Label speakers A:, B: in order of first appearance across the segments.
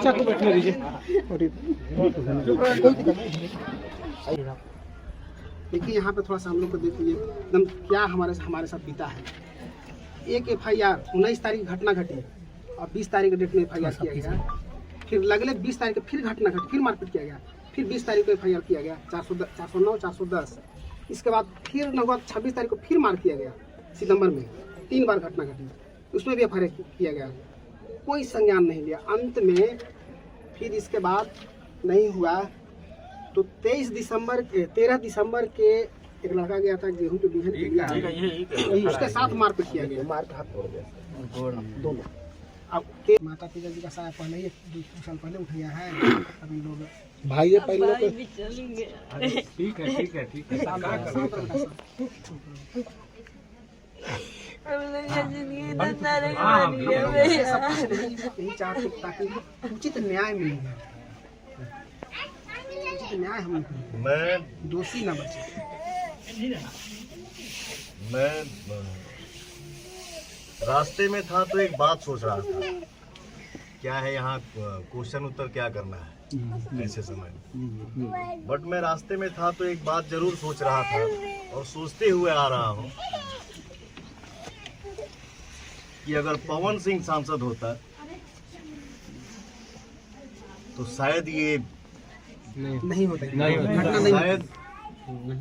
A: बच्चा को बैठने दीजिए।
B: देखिए यहाँ पे थोड़ा सा हम लोग को देखिए एकदम क्या हमारे साथ बीता है। एक FIR 19 तारीख घटना घटी और 20 तारीख के डेट में FIR किया गया, फिर अगले 20 तारीख फिर घटना घटी, फिर मारपीट किया गया, फिर 20 तारीख को FIR किया गया 409 410। इसके बाद फिर 26 तारीख को फिर मार किया गया सितंबर में, 3 बार घटना घटी, उसमें भी FIR किया गया, कोई संज्ञान नहीं लिया। अंत में फिर इसके बाद नहीं हुआ तो 13 दिसंबर के एक लड़का गया था गेहूं के बीहन के लिए, उसके साथ मारपीट किया गया, मार के हाथ तोड़ गया दोनों। अब माता पिता जी का साया पहले ही 2 साल पहले उठाया है, अभी लोग
A: भाई ये पहले
C: ठीक है
B: यही चाहते ताकि उचित न्याय मिले, उचित न्याय हम दोषी न बचे।
D: मैं रास्ते में था तो एक बात सोच रहा था, क्या है यहाँ क्वेश्चन उत्तर क्या करना है ऐसे समय में। बट मैं रास्ते में था तो एक बात जरूर सोच रहा था और सोचते हुए आ रहा हूँ कि अगर पवन सिंह सांसद होता तो शायद ये
B: नहीं होता,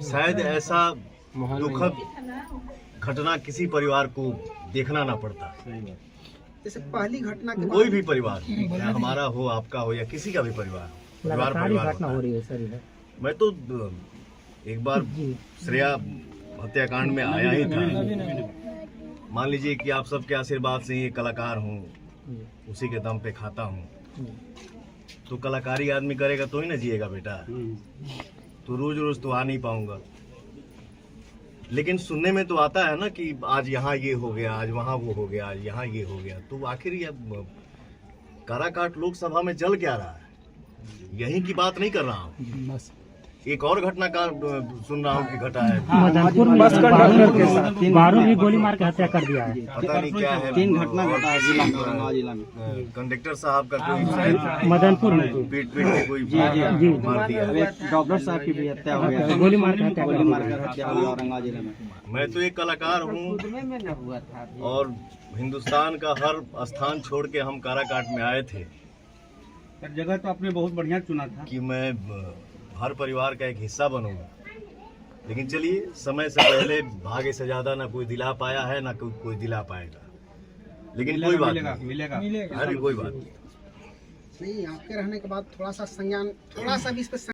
D: शायद ऐसा दुखद घटना किसी परिवार को देखना ना पड़ता।
B: जैसे पहली घटना के
D: कोई भी परिवार, या हमारा हो, आपका हो, या किसी का भी परिवार घटना हो रही है सर। मैं तो एक बार श्रेया हत्याकांड में आया ही था। मान लीजिए कि आप सबके आशीर्वाद से ये कलाकार हूँ, उसी के दम पे खाता हूँ, तो कलाकारी आदमी करेगा तो ही ना जिएगा बेटा। तो रोज रोज तो आ नहीं पाऊंगा, लेकिन सुनने में तो आता है ना कि आज यहाँ ये हो गया, आज वहाँ वो हो गया, आज यहाँ ये हो गया। तो आखिर ये काराकाट लोकसभा में चल क्या रहा है, यही की बात नहीं कर रहा हूँ। एक और घटना का सुन रहा हूँ कि घटा है,
E: मदनपुर में बस कंडक्टर के साथ 12 भी गोली मार के हत्या कर दिया है।
D: पता नहीं क्या है।
A: 3 घटना घटा है जिला में।
D: कंडक्टर साहब का कोई
E: मदनपुर में
D: पीट में कोई मार दिया।
A: डॉक्टर साहब की भी हत्या हो गया,
E: गोली मार के हत्या
A: हुई औरंगाबाद जिले में।
D: मैं तो एक कलाकार हूँ और हिंदुस्तान का हर स्थान छोड़ के हम काराकाट में आए थे।
A: जगह तो आपने बहुत बढ़िया चुना था
D: कि मैं हर परिवार का एक हिस्सा बनूंगा, लेकिन चलिए समय से पहले भाग्य से ज्यादा ना कोई दिला पाया है ना कोई दिला पाएगा, लेकिन कोई बात नहीं, अरे कोई बात
B: नहीं। आपके रहने के बाद थोड़ा सा संज्ञान, थोड़ा सा भी इस पे